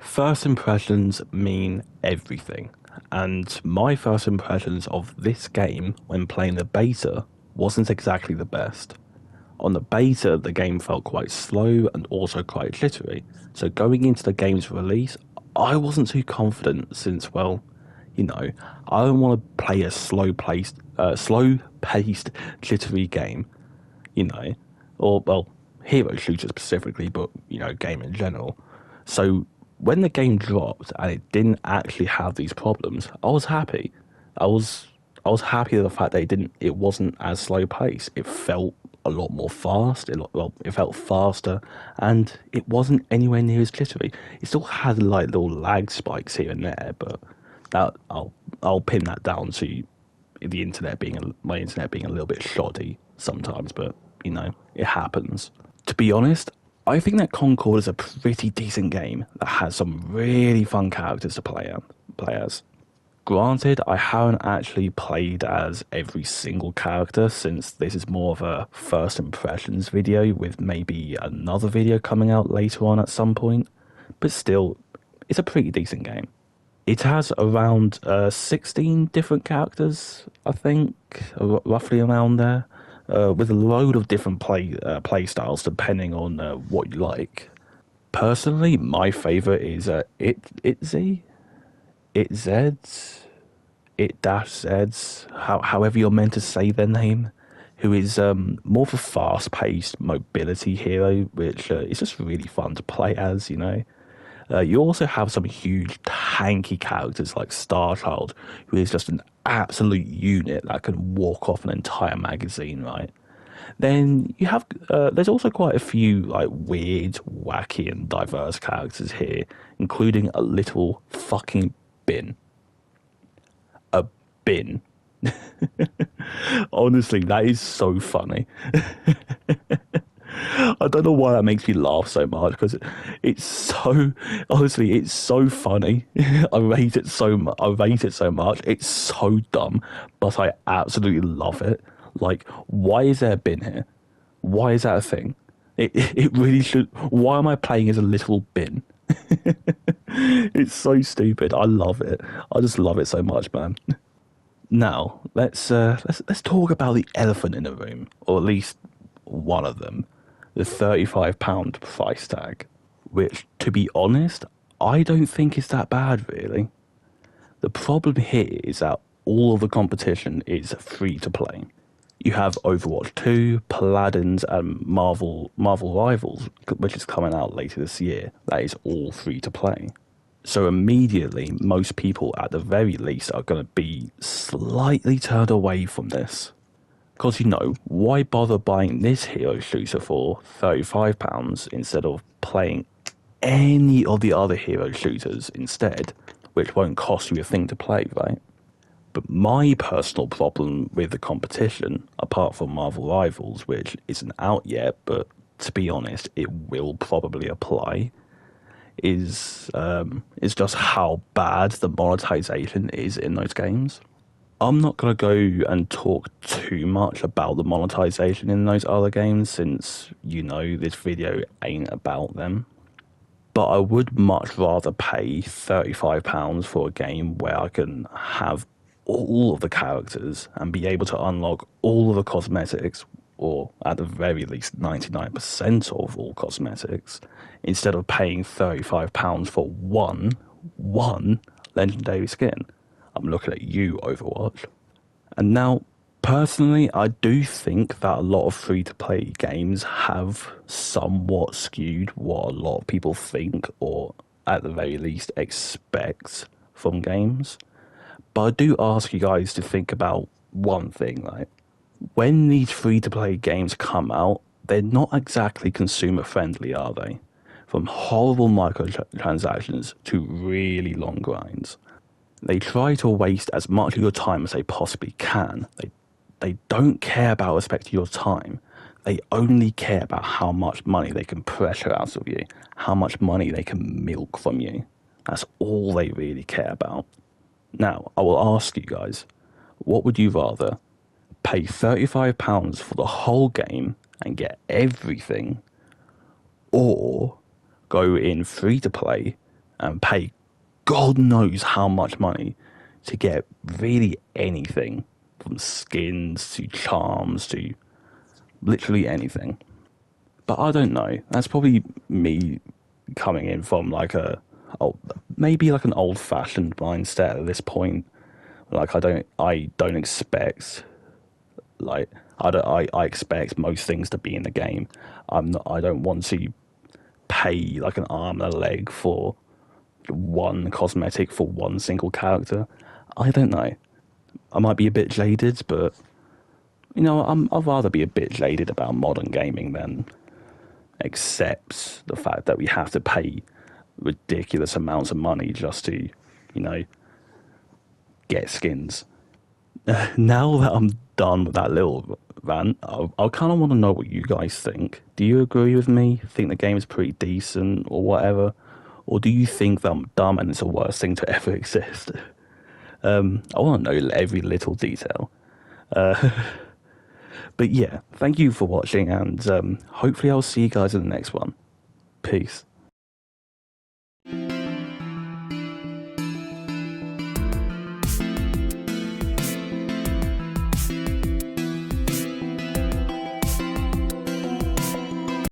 First impressions mean everything, and my first impressions of this game when playing the beta wasn't exactly the best. On the beta, the game felt quite slow and also quite jittery, so going into the game's release, I wasn't too confident since, well, I don't want to play a slow-paced, jittery game, you know, or well, hero shooter specifically, but game in general. So when the game dropped and it didn't actually have these problems, I was happy. I was I was happy with the fact that it wasn't as slow paced. It felt a lot more fast. It felt faster, and it wasn't anywhere near as jittery. It still had like little lag spikes here and there, but that I'll pin that down to my internet being a little bit shoddy sometimes. But it happens. To be honest, I think that Concord is a pretty decent game that has some really fun characters to play as. Granted, I haven't actually played as every single character since this is more of a first impressions video with maybe another video coming out later on at some point, but still, it's a pretty decent game. It has around 16 different characters, I think, roughly around there, with a load of different play styles depending on what you like. Personally, my favorite is Zeds, it dash Zeds, however you're meant to say their name, who is more of a fast-paced mobility hero, which is just really fun to play as. You also have some huge tanky characters like Starchild, who is just an absolute unit that can walk off an entire magazine, right? Then you have there's also quite a few like weird, wacky, and diverse characters here, including a little fucking bin. A bin. Honestly, that is so funny. I don't know why that makes me laugh so much because it's so funny. I rate it so much. It's so dumb, but I absolutely love it. Like, why is there a bin here? Why is that a thing? It really should. Why am I playing as a little bin? It's so stupid. I love it. I just love it so much, man. Now let's talk about the elephant in the room, or at least one of them, the £35 price tag, which, to be honest, I don't think is that bad, really. The problem here is that all of the competition is free to play. You have Overwatch 2, Paladins, and Marvel Rivals, which is coming out later this year. That is all free to play. So immediately, most people, at the very least, are going to be slightly turned away from this. Because, why bother buying this hero shooter for £35 instead of playing any of the other hero shooters instead, which won't cost you a thing to play, right? But my personal problem with the competition, apart from Marvel Rivals, which isn't out yet, but to be honest, it will probably apply, is just how bad the monetization is in those games. I'm not going to go and talk too much about the monetization in those other games since, this video ain't about them. But I would much rather pay £35 for a game where I can have all of the characters and be able to unlock all of the cosmetics, or at the very least 99% of all cosmetics, instead of paying £35 for one legendary skin. I'm looking at you, Overwatch. And now, personally, I do think that a lot of free-to-play games have somewhat skewed what a lot of people think, or at the very least expect from games. But I do ask you guys to think about one thing, right? When these free-to-play games come out, they're not exactly consumer-friendly, are they? From horrible microtransactions to really long grinds. They try to waste as much of your time as they possibly can. They don't care about respecting your time. They only care about how much money they can pressure out of you, how much money they can milk from you. That's all they really care about. Now, I will ask you guys, what would you rather? Pay £35 for the whole game and get everything, or go in free to play, and pay God knows how much money to get really anything, from skins to charms to literally anything. But I don't know. That's probably me coming in from like oh, maybe like an old-fashioned mindset at this point. Like I don't expect like I expect most things to be in the game. I don't want to pay like an arm and a leg for one cosmetic for one single character. I don't know. I might be a bit jaded, but I'd rather be a bit jaded about modern gaming than accept the fact that we have to pay ridiculous amounts of money just to, you know, get skins. Now that I'm done with that little rant, I kind of want to know what you guys think. Do you agree with me? Think the game is pretty decent or whatever? Or do you think that I'm dumb and it's the worst thing to ever exist? I want to know every little detail. But yeah, thank you for watching, and hopefully I'll see you guys in the next one. Peace.